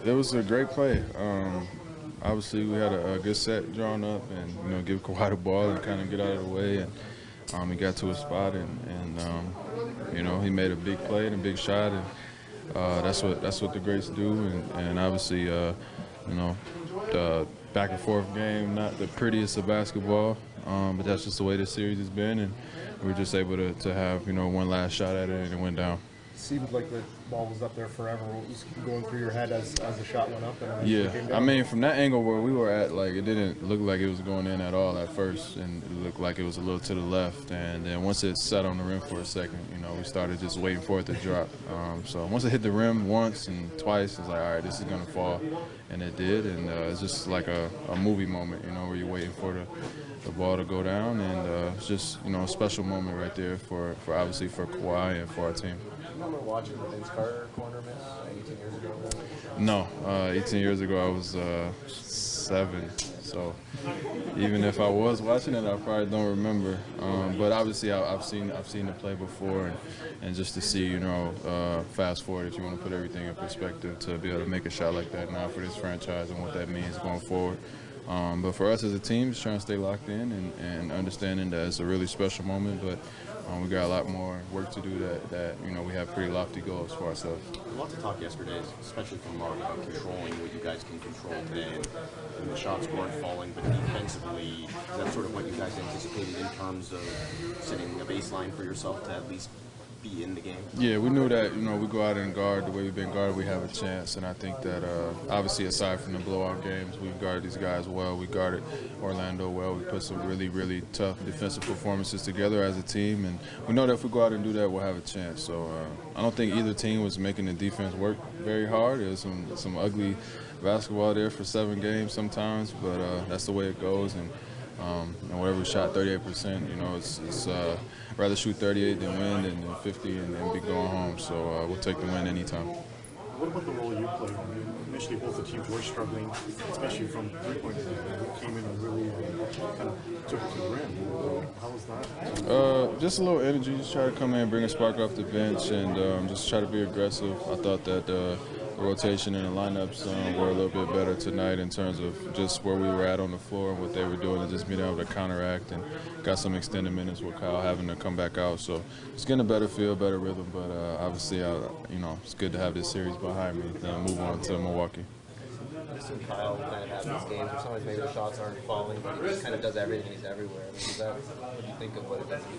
It was a great play. Obviously, we had a good set drawn up, and give Kawhi the ball and kind of get out of the way. And he got to his spot, and he made a big play and a big shot, and that's what the greats do. And obviously, the back and forth game, not the prettiest of basketball, but that's just the way this series has been, and we were just able to have one last shot at it, and it went down. Seemed like the ball was up there forever. What was going through your head as the shot went up? And yeah, I mean, from that angle where we were at, like, it didn't look like it was going in at all at first, and it looked like it was a little to the left. And then once it sat on the rim for a second, we started just waiting for it to drop. So once it hit the rim once and twice, it's like, all right, this is gonna fall, and it did. And it's just like a movie moment, where you're waiting for the ball to go down, and it's just a special moment right there for obviously for Kawhi and for our team. Remember watching the Vince Carter corner miss 18 years ago? No, 18 years ago I was 7. So even if I was watching it, I probably don't remember. But obviously I've seen the play before, and just to see, fast forward, if you want to put everything in perspective, to be able to make a shot like that now for this franchise and what that means going forward. But for us as a team, just trying to stay locked in and understanding that it's a really special moment, but we got a lot more work to do that we have pretty lofty goals for ourselves. A lot to talk yesterday, especially from Mark, about controlling what you guys can control today, and the shots weren't falling, but defensively, is that sort of what you guys anticipated in terms of setting a baseline for yourself to at least be in the game? Yeah, we knew that, we go out and guard the way we've been guarded, we have a chance. And I think that, obviously, aside from the blowout games, we've guarded these guys well. We guarded Orlando well. We put some really, really tough defensive performances together as a team. And we know that if we go out and do that, we'll have a chance. So I don't think either team was making the defense work very hard. There was some ugly basketball there for 7 games sometimes, but that's the way it goes. And whatever we shot, 38%, it's rather shoot 38 than win than 50 and be going home. So we'll take the win anytime. What about the role you played? I mean, initially both the teams were struggling, especially from three-point land. You came in and really kind of took it to the rim. How was that? Just a little energy. Just try to come in, bring a spark off the bench, and just try to be aggressive. I thought that the rotation and the lineups were a little bit better tonight in terms of just where we were at on the floor and what they were doing, and just being able to counteract, and got some extended minutes with Kyle having to come back out. So it's getting a better feel, better rhythm, but obviously, it's good to have this series behind me to move on to Milwaukee. I've seen Kyle kind of have these games where sometimes maybe the shots aren't falling, but he just kind of does everything. He's everywhere. I mean, what do you think of what it does to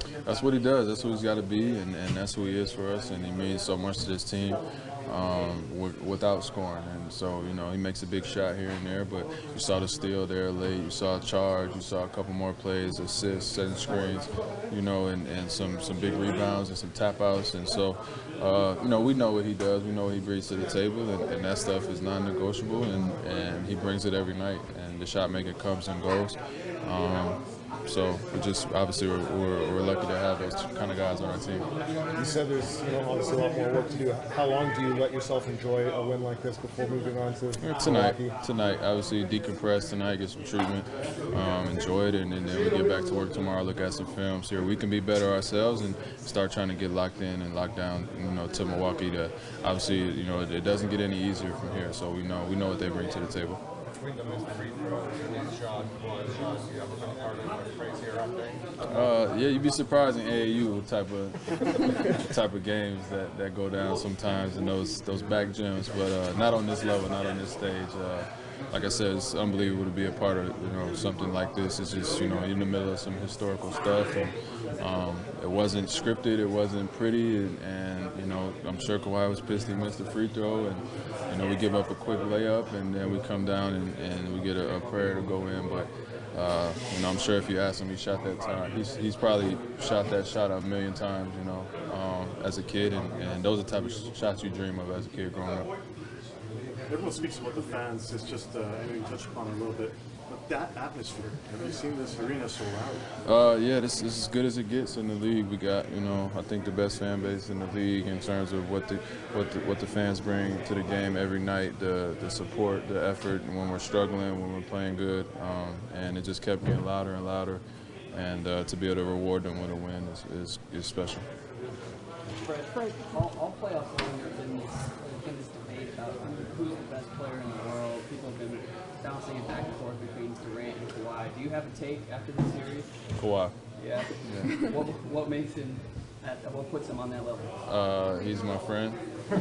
you? That's what he does. That's who he's got to be, and that's who he is for us, and he means so much to this team without scoring. And so, he makes a big shot here and there, but you saw the steal there late. You saw a charge. You saw a couple more plays, assists, setting screens, and some big rebounds and some tap outs. And so, we know what he does. We know what he brings to the table, and that stuff is non-negotiable, and he brings it every night. And the shot making comes and goes. So we just obviously we're lucky to have those kind of guys on our team. You said there's obviously a lot more work to do. How long do you let yourself enjoy a win like this before moving on to Milwaukee? Tonight, obviously decompress tonight, get some treatment, enjoy it, and then we get back to work tomorrow. Look at some film, see where we can be better ourselves, and start trying to get locked in and locked down, to Milwaukee. To obviously, it doesn't get any easier from here. So we know what they bring to the table. Between them, free throw, shot, you ever been part of a crazier update? Yeah, you'd be surprised in AAU type of games that go down sometimes in those back gyms, but not on this level, not on this stage. Like I said, it's unbelievable to be a part of something like this. It's just in the middle of some historical stuff, and it wasn't scripted, it wasn't pretty, and I'm sure Kawhi was pissed he missed the free throw, and we give up a quick layup, and then we come down and we get a prayer to go in, but. I'm sure if you ask him, he shot that time. He's probably shot that shot a million times, as a kid, and those are the type of shots you dream of as a kid growing up. Everyone speaks about the fans. It's just, I know you touched upon it a little bit, but that atmosphere. Have you seen this arena so loud? Yeah, this is as good as it gets in the league. We got, I think the best fan base in the league in terms of what the fans bring to the game every night, the support, the effort when we're struggling, when we're playing good, and it just kept getting louder and louder. And to be able to reward them with a win is special. Fred, all playoffs long have been this debate about who's the best player in the world. People have been bouncing it back and forth between Durant and Kawhi. Do you have a take after this series? Kawhi. Yeah. What makes him? What puts him on that level? He's my friend. I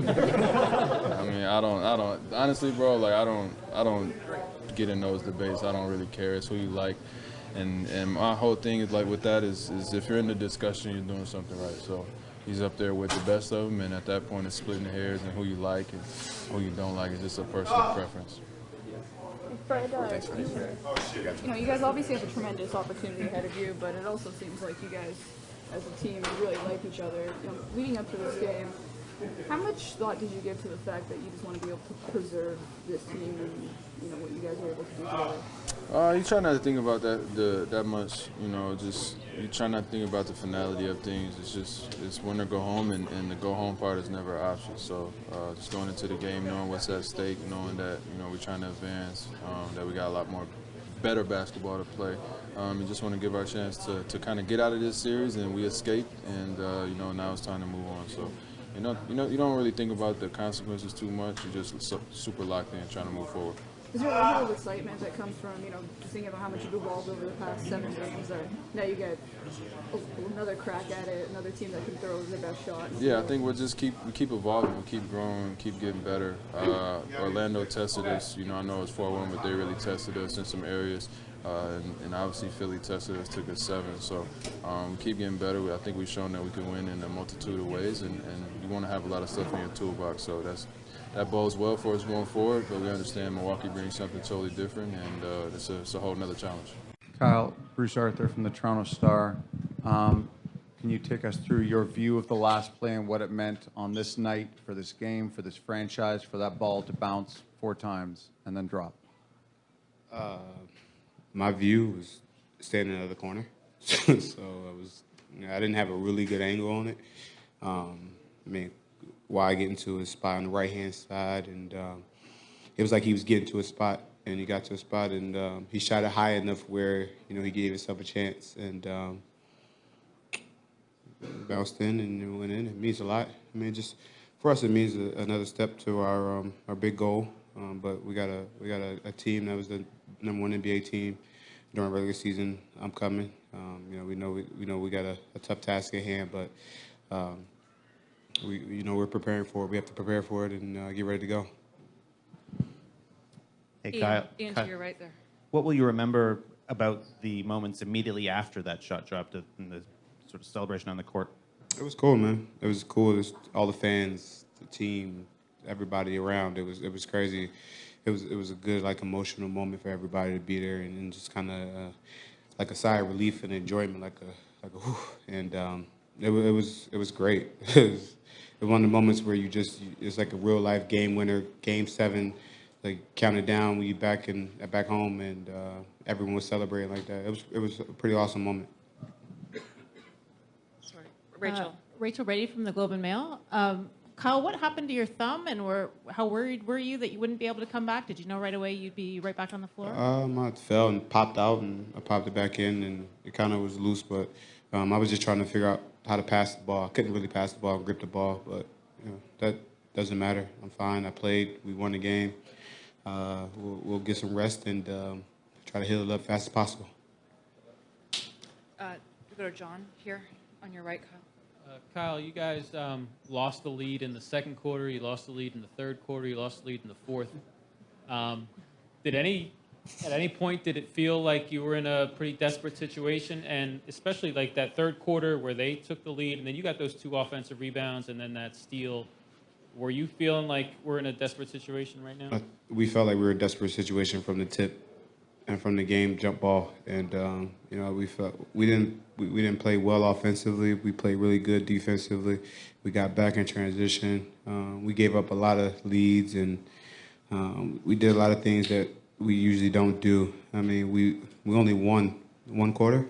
mean, I don't. Honestly, bro, like I don't get in those debates. I don't really care. It's who you like. And my whole thing is like with that is if you're in the discussion, you're doing something right. So he's up there with the best of them, and at that point, it's splitting the hairs and who you like and who you don't like. It's just a personal preference. Fred, you guys obviously have a tremendous opportunity ahead of you, but it also seems like you guys, as a team, really like each other. Leading up to this game, how much thought did you give to the fact that you just want to be able to preserve this team and what you guys were able to do together? You try not to think about that much. Just you try not to think about the finality of things. It's win or go home, and the go home part is never an option. So just going into the game, knowing what's at stake, knowing that we're trying to advance, that we got a lot more better basketball to play. And just want to give our chance to kind of get out of this series, and we escaped, and now it's time to move on. So. You don't really think about the consequences too much. You're just super locked in, trying to move forward. Is there a level of excitement that comes from, just thinking about how much you've evolved over the past 7 games? Now you get another crack at it, another team that can throw their best shot. Yeah, I think we keep evolving, we keep growing, keep getting better. Orlando tested us. I know it's 4-1, but they really tested us in some areas. And obviously Philly tested us, took us 7. So we keep getting better. I think we've shown that we can win in a multitude of ways, and you want to have a lot of stuff in your toolbox. So that bodes well for us going forward, but we understand Milwaukee brings something totally different, and it's a whole nother challenge. Kyle, Bruce Arthur from the Toronto Star. Can you take us through your view of the last play and what it meant on this night for this game, for this franchise, for that ball to bounce 4 times and then drop? My view was staying in the other corner, so I didn't have a really good angle on it. Why get into a spot on the right-hand side, and it was like he was getting to a spot, and he got to a spot, and he shot it high enough where he gave himself a chance, and bounced in and went in. It means a lot. Just for us, it means another step to our big goal. But we got a team that was the #1 NBA team during regular season. I'm coming. We know we got a tough task at hand, but we're preparing for it. We have to prepare for it and get ready to go. Hey, Kyle. Ian, to your right there. What will you remember about the moments immediately after that shot dropped and the sort of celebration on the court? It was cool, man. It was cool. It was all the fans, the team, everybody around. It was crazy. It was a good, emotional moment for everybody to be there, and just kind of like a sigh of relief and enjoyment, like a whew. And it was great. It was one of the moments where it's like a real life game winner, Game 7, counted down when you back home, and everyone was celebrating like that. It was a pretty awesome moment. Sorry, Rachel. Rachel Brady from the Globe and Mail. Kyle, what happened to your thumb, and how worried were you that you wouldn't be able to come back? Did you know right away you'd be right back on the floor? I fell and popped out, and I popped it back in, and it kind of was loose, but I was just trying to figure out how to pass the ball. I couldn't really pass the ball and grip the ball, but that doesn't matter. I'm fine. I played. We won the game. We'll get some rest and try to heal it up as fast as possible. We go to John here on your right, Kyle. Kyle, you guys lost the lead in the second quarter. You lost the lead in the third quarter. You lost the lead in the fourth. At any point, did it feel like you were in a pretty desperate situation? And especially that third quarter where they took the lead, and then you got those 2 offensive rebounds, and then that steal. Were you feeling like we're in a desperate situation right now? We felt like we were in a desperate situation from the tip and from the game jump ball, and we felt we didn't play well offensively. We played really good defensively. We got back in transition. We gave up a lot of leads, and we did a lot of things that we usually don't do. We only won 1 quarter.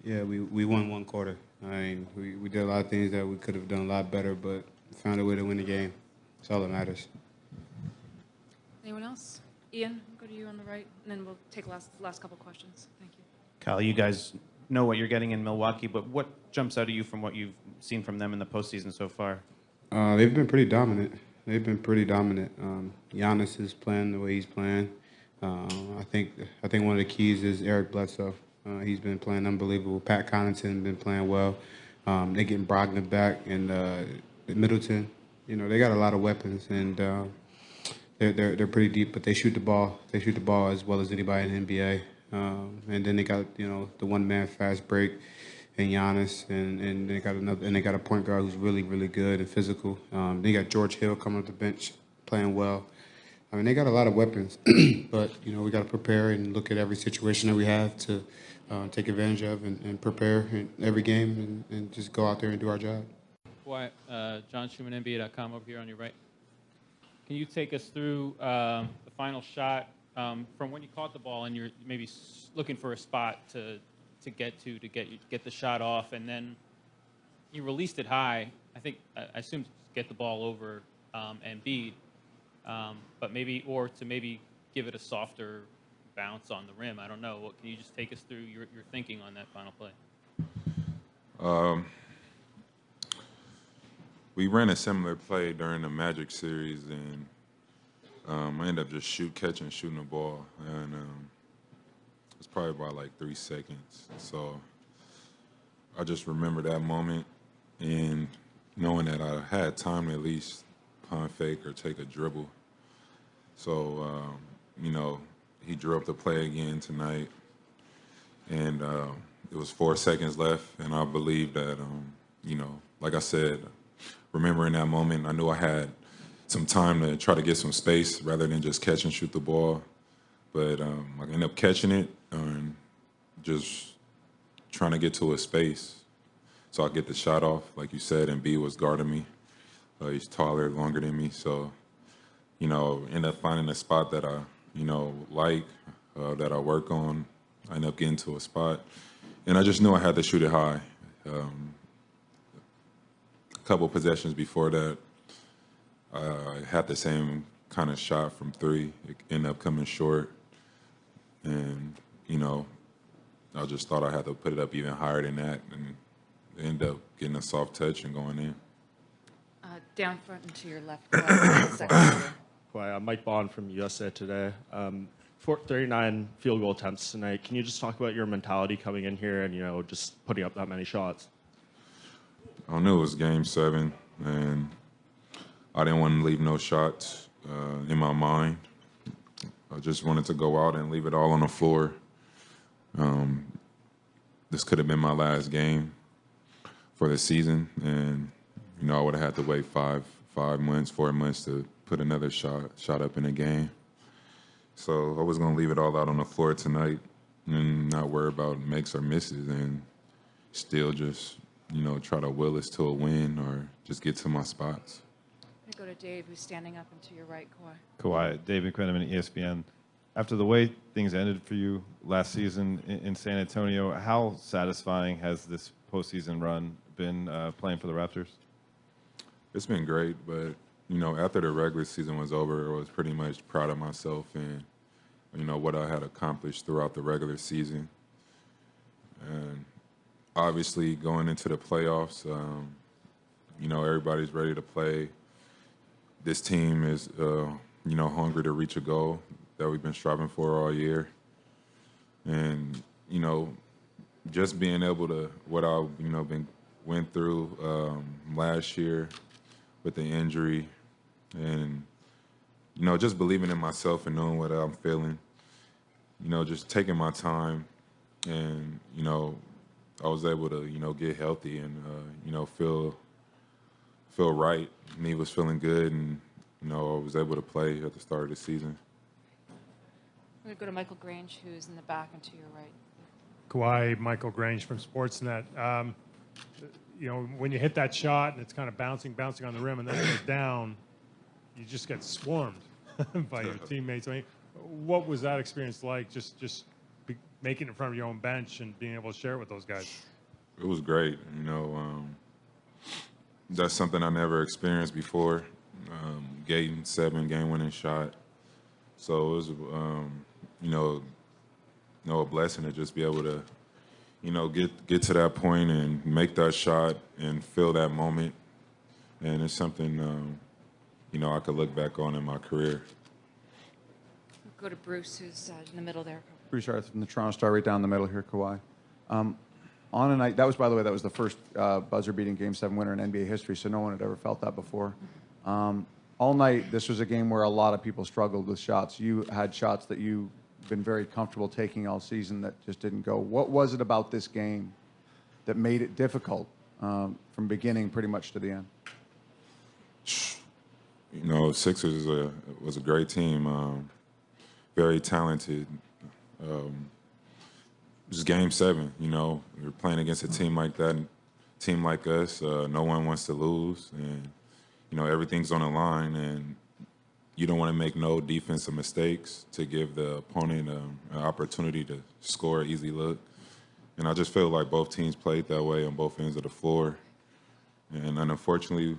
Yeah, we won 1 quarter. We did a lot of things that we could have done a lot better, but found a way to win the game. That's all that matters. Anyone else? Ian, we'll go to you on the right, and then we'll take the last couple questions. Thank you. Kyle, you guys know what you're getting in Milwaukee, but what jumps out at you from what you've seen from them in the postseason so far? They've been pretty dominant. Giannis is playing the way he's playing. I think one of the keys is Eric Bledsoe. He's been playing unbelievable. Pat Connaughton been playing well. They're getting Brogdon back and Middleton. You know, they got a lot of weapons, and they're pretty deep. But they shoot the ball. They shoot the ball as well as anybody in the NBA. And then they got the one-man fast break and Giannis, and they got a point guard who's really, really good and physical. They got George Hill coming off the bench playing well. I mean, they got a lot of weapons, but we got to prepare and look at every situation that we have to take advantage of and prepare in every game and just go out there and do our job. Kawhi, John Schumann, NBA.com over here on your right. Can you take us through the final shot from when you caught the ball and you're maybe looking for a spot to get the shot off, and then you released it high? I assume to get the ball over Embiid, but maybe give it a softer bounce on the rim. I don't know. Can you just take us through your thinking on that final play? We ran a similar play during the Magic series, and I ended up just shooting the ball, and it's probably about like 3 seconds. So I just remember that moment and knowing that I had time to at least pump fake or take a dribble. So, he drew up the play again tonight, and it was 4 seconds left, and I believe that, like I said, remembering that moment, I knew I had some time to try to get some space rather than just catch and shoot the ball. But I ended up catching it and just trying to get to a space so I get the shot off. Like you said, and B was guarding me. He's taller, longer than me. So, end up finding a spot that I, that I work on. I end up getting to a spot. And I just knew I had to shoot it high. A couple possessions before that, I had the same kind of shot from 3. It ended up coming short. And, I just thought I had to put it up even higher than that and end up getting a soft touch and going in. Down front and to your left. Kawhi, Mike Bond from USA Today. 39 field goal attempts tonight. Can you just talk about your mentality coming in here and, just putting up that many shots? I knew it was Game 7, and I didn't want to leave no shots in my mind. I just wanted to go out and leave it all on the floor. This could have been my last game for the season, and I would have had to wait 4 months to put another shot up in a game. So I was going to leave it all out on the floor tonight and not worry about makes or misses, and still just try to will us to a win or just get to my spots. I'm going to go to Dave, who's standing up and to your right, Kawhi. Kawhi, Dave McMenamin, ESPN. After the way things ended for you last season in San Antonio, how satisfying has this postseason run been playing for the Raptors? It's been great, but, after the regular season was over, I was pretty much proud of myself and, what I had accomplished throughout the regular season. And obviously going into the playoffs, everybody's ready to play. This team is, hungry to reach a goal that we've been striving for all year. And, just being able to, what I, went through last year with the injury and, just believing in myself and knowing what I'm feeling, just taking my time and, I was able to, get healthy and, feel right. Me was feeling good, and, I was able to play at the start of the season. We're going to go to Michael Grange, who's in the back and to your right. Kawhi, Michael Grange from Sportsnet. When you hit that shot and it's kind of bouncing on the rim and then it goes down, you just get swarmed by your teammates. I mean, what was that experience like, just making it in front of your own bench and being able to share it with those guys? It was great. That's something I never experienced before. Game 7, game-winning shot. So it was, a blessing to just be able to, you know, get to that point and make that shot and feel that moment. And it's something, you know, I could look back on in my career. Go to Bruce, who's in the middle there. Bruce Arthur from the Toronto Star, right down the middle here, Kawhi. On a night, that was, by the way, that was the first buzzer-beating Game 7 winner in NBA history, so no one had ever felt that before. All night, this was a game where a lot of people struggled with shots. You had shots that you've been very comfortable taking all season that just didn't go. What was it about this game that made it difficult from beginning pretty much to the end? You know, Sixers was a great team, very talented. Just Game 7, you know, you're playing against a team like that, team like us. No one wants to lose, and you know everything's on the line, and you don't want to make no defensive mistakes to give the opponent an opportunity to score an easy look. And I just feel like both teams played that way on both ends of the floor. And unfortunately,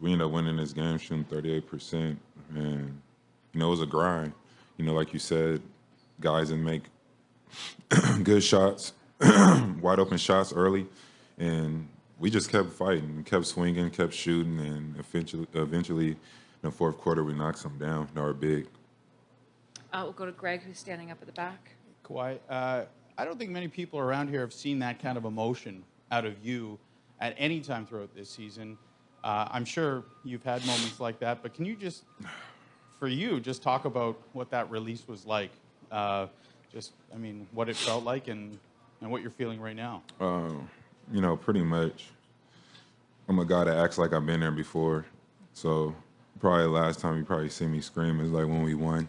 we ended up winning this game shooting 38%. And, you know, it was a grind. You know, like you said, guys didn't make good shots, wide open shots early. And we just kept fighting, kept swinging, kept shooting. And eventually in the fourth quarter, we knocked some down. They were big. We'll go to Greg, who's standing up at the back. Kawhi, I don't think many people around here have seen that kind of emotion out of you at any time throughout this season. I'm sure you've had moments like that, but can you just, for you, just talk about what that release was like? I mean, what it felt like and what you're feeling right now. You know, pretty much. I'm a guy that acts like I've been there before. So probably the last time you probably see me scream is like when we won.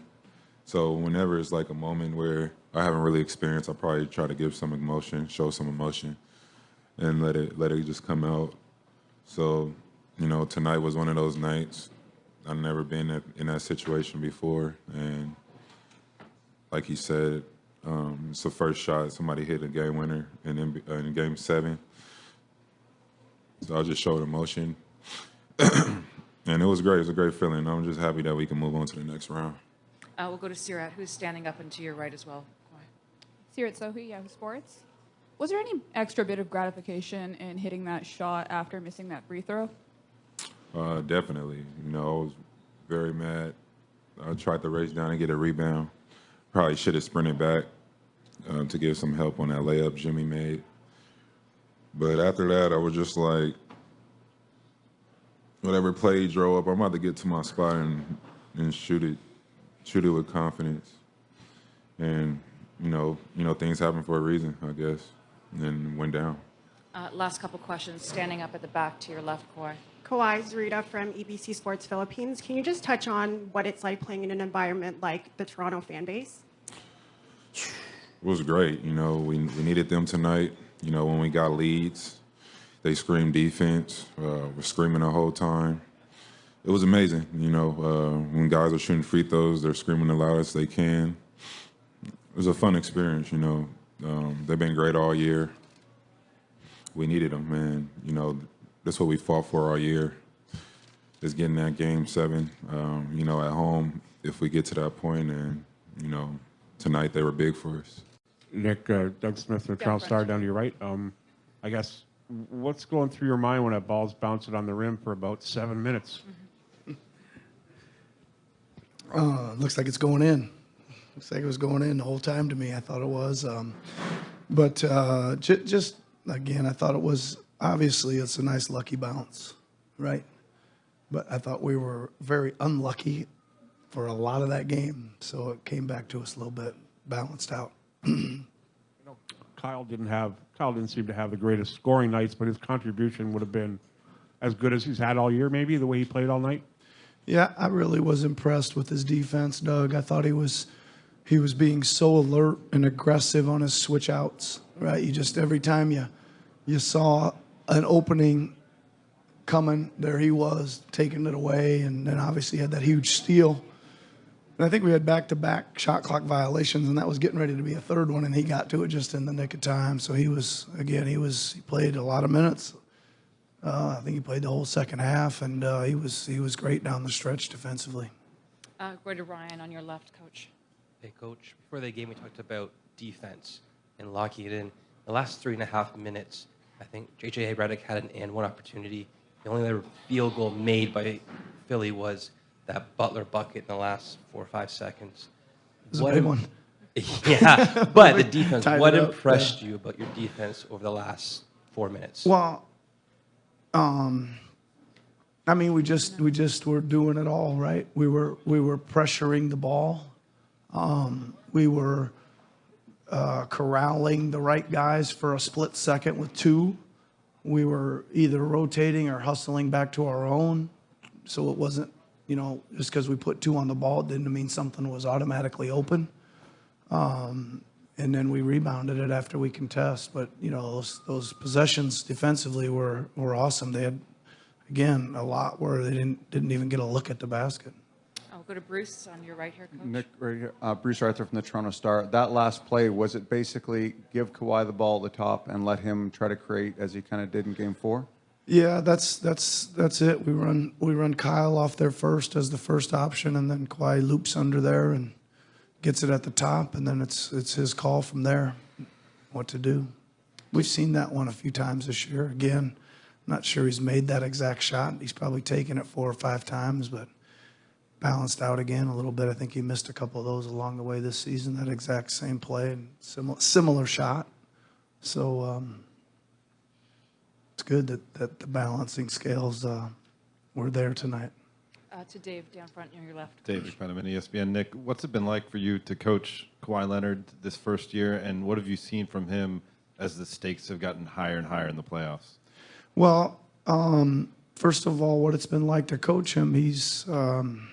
So whenever it's like a moment where I haven't really experienced, I probably try to give some emotion, show some emotion, and let it just come out. So, you know, tonight was one of those nights. I've never been in that situation before, and like he said, it's the first shot somebody hit a game winner in Game 7. So I just showed emotion, and it was great. It was a great feeling. I'm just happy that we can move on to the next round. We'll go to Sirat, who's standing up and to your right as well. Sirat Sohi, Yahoo Sports. Was there any extra bit of gratification in hitting that shot after missing that free throw? Definitely. You know, I was very mad. I tried to race down and get a rebound. Probably should have sprinted back to give some help on that layup Jimmy made. But after that, I was just like, whatever play he drove up, I'm about to get to my spot and shoot it with confidence. And you know, things happen for a reason, I guess. And then went down. Last couple questions. Standing up at the back to your left, Kawhi. Kawhi Zarita from EBC Sports Philippines. Can you just touch on what it's like playing in an environment like the Toronto fan base? It was great. You know, we needed them tonight. You know, when we got leads, they screamed defense. We're screaming the whole time. It was amazing. You know, when guys are shooting free throws, they're screaming the loudest they can. It was a fun experience, you know. They've been great all year. We needed them, man. You know, that's what we fought for all year, is getting that Game 7, you know, at home if we get to that point. And, you know, tonight they were big for us. Nick, Doug Smith from the Toronto Star down to your right. I guess, what's going through your mind when that ball's bouncing on the rim for about 7 minutes? Looks like it's going in. Looks like it was going in the whole time to me. I thought it was. But just, again, I thought it was, obviously, it's a nice lucky bounce, right? But I thought we were very unlucky for a lot of that game. So it came back to us a little bit, balanced out. Kyle didn't seem to have the greatest scoring nights, but his contribution would have been as good as he's had all year, maybe, the way he played all night. Yeah, I really was impressed with his defense, Doug. I thought he was being so alert and aggressive on his switch outs, right? You just, every time you saw an opening coming, there he was, taking it away, and then obviously had that huge steal. And I think we had back-to-back shot clock violations, and that was getting ready to be a third one, and he got to it just in the nick of time. So he played a lot of minutes. I think he played the whole second half, and he was great down the stretch defensively. Go to Ryan on your left, Coach. Hey, Coach. Before the game, we talked about defense and locking it in. The last 3.5 minutes, I think J.J. Redick had an and one opportunity. The only other field goal made by Philly was that Butler bucket in the last 4 or 5 seconds. It was a big one. Yeah, but the defense, Tied what it up, impressed yeah. you about your defense over the last 4 minutes? Well, I mean, we just were doing it all, right? We were pressuring the ball. We were corralling the right guys for a split second with 2. We were either rotating or hustling back to our own. So it wasn't, just because we put 2 on the ball, it didn't mean something was automatically open. And then we rebounded it after we contest. But, those possessions defensively were awesome. They had, again, a lot where they didn't even get a look at the basket. I'll go to Bruce on your right here, Coach. Nick, right here. Bruce Arthur from the Toronto Star. That last play, was it basically give Kawhi the ball at the top and let him try to create as he kind of did in Game 4? Yeah, that's it. We run Kyle off there first as the first option, and then Kawhi loops under there and gets it at the top, and then it's his call from there what to do. We've seen that one a few times this year. Again, I'm not sure he's made that exact shot. He's probably taken it 4 or 5 times, but balanced out again a little bit. I think he missed a couple of those along the way this season, that exact same play and similar shot. So it's good that the balancing scales were there tonight. To Dave, down front near your left. Dave McMenamin, ESPN. Nick, what's it been like for you to coach Kawhi Leonard this first year, and what have you seen from him as the stakes have gotten higher and higher in the playoffs? Well, first of all, what it's been like to coach him, he's I'm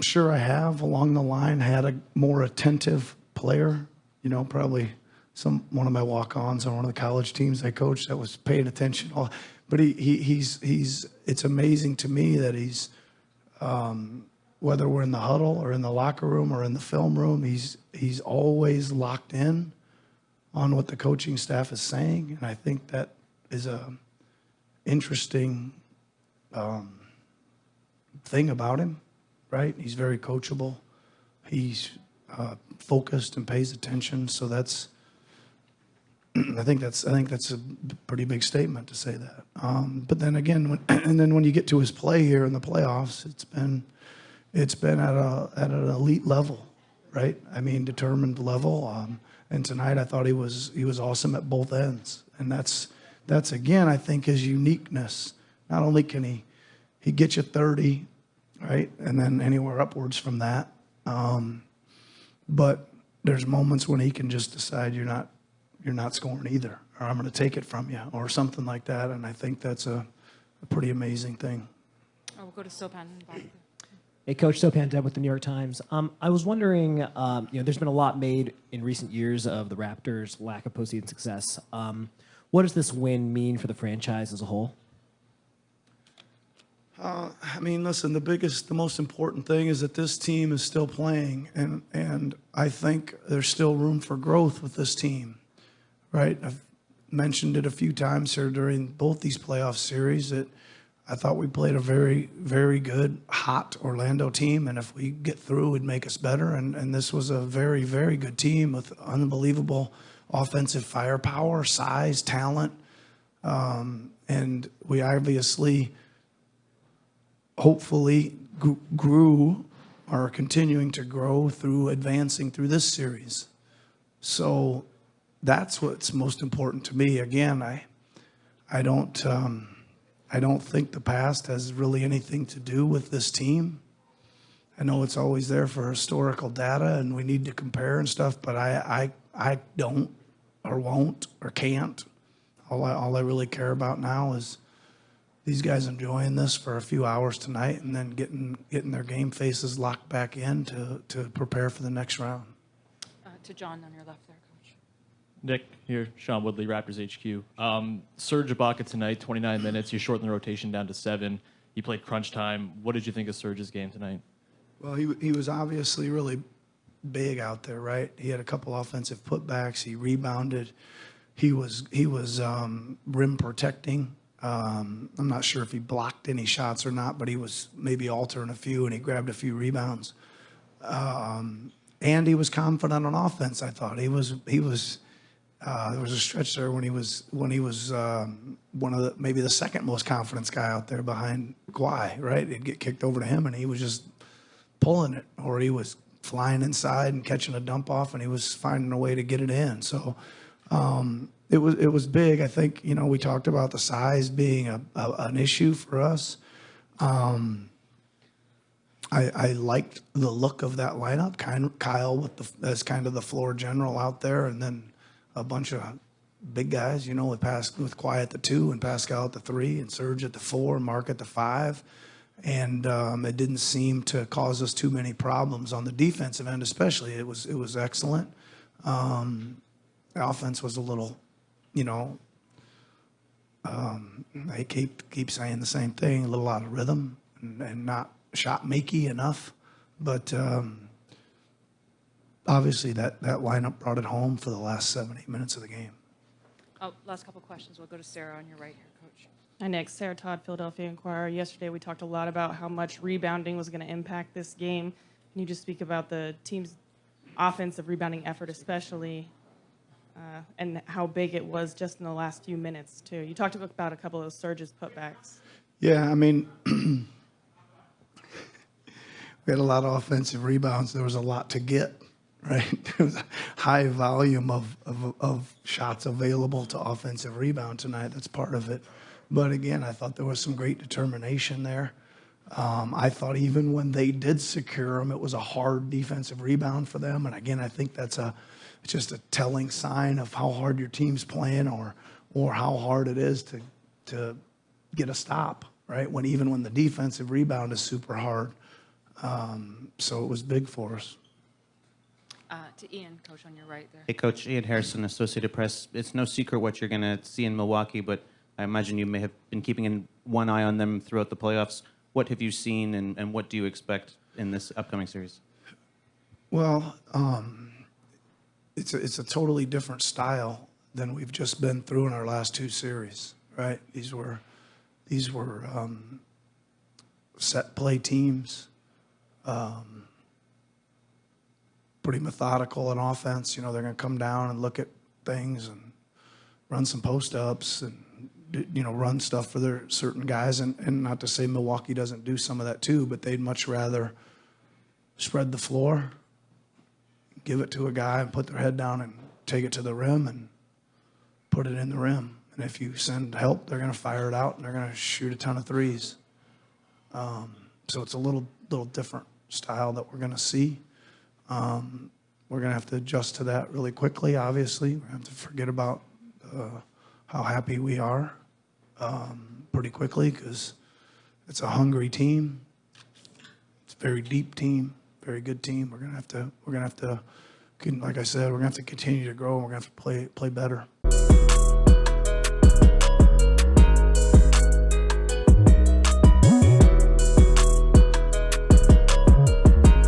sure I have along the line had a more attentive player, probably one of my walk-ons on one of the college teams I coached that was paying attention. But he's it's amazing to me that he's, whether we're in the huddle or in the locker room or in the film room, he's always locked in on what the coaching staff is saying. And I think that is a interesting thing about him, right? He's very coachable. He's focused and pays attention. So that's, I think that's a pretty big statement to say that. But then again, when you get to his play here in the playoffs, it's been at an elite level, right? I mean, determined level. And tonight, I thought he was awesome at both ends, and that's again, I think, his uniqueness. Not only can he get you 30, right, and then anywhere upwards from that, but there's moments when he can just decide you're not scoring either, or I'm going to take it from you, or something like that. And I think that's a pretty amazing thing. We'll go to Sopan. Hey, Coach, Sopan Deb with the New York Times. I was wondering, there's been a lot made in recent years of the Raptors' lack of postseason success. What does this win mean for the franchise as a whole? I mean, listen, the most important thing is that this team is still playing, and I think there's still room for growth with this team, right? I've mentioned it a few times here during both these playoff series that I thought we played a very, very good, hot Orlando team, and if we get through, it would make us better. And this was a very, very good team with unbelievable offensive firepower, size, talent, and we obviously, hopefully, grew or are continuing to grow through advancing through this series. So that's what's most important to me. Again, I don't think the past has really anything to do with this team. I know it's always there for historical data, and we need to compare and stuff, but I don't or won't or can't. All I really care about now is these guys enjoying this for a few hours tonight and then getting their game faces locked back in to prepare for the next round. To John on your left there, Coach. Nick here, Sean Woodley, Raptors HQ. Serge Ibaka tonight, 29 minutes. You shortened the rotation down to 7. He played crunch time. What did you think of Serge's game tonight? Well, he was obviously really big out there, right? He had a couple offensive putbacks. He rebounded. He was rim protecting. I'm not sure if he blocked any shots or not, but he was maybe altering a few, and he grabbed a few rebounds. and he was confident on offense. I thought he was. There was a stretch there when he was one of the maybe the second most confidence guy out there behind Kawhi. Right, it'd get kicked over to him, and he was just pulling it, or he was flying inside and catching a dump off, and he was finding a way to get it in. So it was big. I think we talked about the size being an issue for us. I liked the look of that lineup. Kyle as kind of the floor general out there, and then a bunch of big guys, with Kawhi at the 2 and Pascal at the 3 and Serge at the 4 and Mark at the 5. And it didn't seem to cause us too many problems on the defensive end, especially. It was excellent. The offense was a little, they keep saying the same thing, a little out of rhythm and not shot makey enough. But obviously that lineup brought it home for the last 7-8 minutes of the game. Oh, last couple questions. We'll go to Sarah on your right here, Coach. Hi, Nick. Sarah Todd, Philadelphia Inquirer. Yesterday we talked a lot about how much rebounding was going to impact this game. Can you just speak about the team's offensive rebounding effort especially, and how big it was just in the last few minutes, too? You talked about a couple of those Surge's putbacks. Yeah, I mean, we had a lot of offensive rebounds. There was a lot to get, right? There was a high volume of shots available to offensive rebound tonight. That's part of it. But again, I thought there was some great determination there. I thought even when they did secure them, it was a hard defensive rebound for them. And again, I think it's just a telling sign of how hard your team's playing, or how hard it is to get a stop, right? Even when the defensive rebound is super hard. So it was big for us. To Ian, Coach, on your right there. Hey, Coach. Ian Harrison, Associated Press. It's no secret what you're going to see in Milwaukee, but I imagine you may have been keeping one eye on them throughout the playoffs. What have you seen, and what do you expect in this upcoming series? Well, it's a totally different style than we've just been through in our last 2 series, right? These were set play teams, pretty methodical in offense. They're going to come down and look at things and run some post-ups and run stuff for their certain guys. And not to say Milwaukee doesn't do some of that too, but they'd much rather spread the floor, give it to a guy and put their head down and take it to the rim and put it in the rim. And if you send help, they're going to fire it out and they're going to shoot a ton of threes. So it's a little different style that we're going to see. We're going to have to adjust to that really quickly, obviously. We're going to have to forget about how happy we are pretty quickly, because it's a hungry team. It's a very deep team, very good team. We're gonna have to, like I said, we're gonna have to continue to grow. And we're gonna have to play better.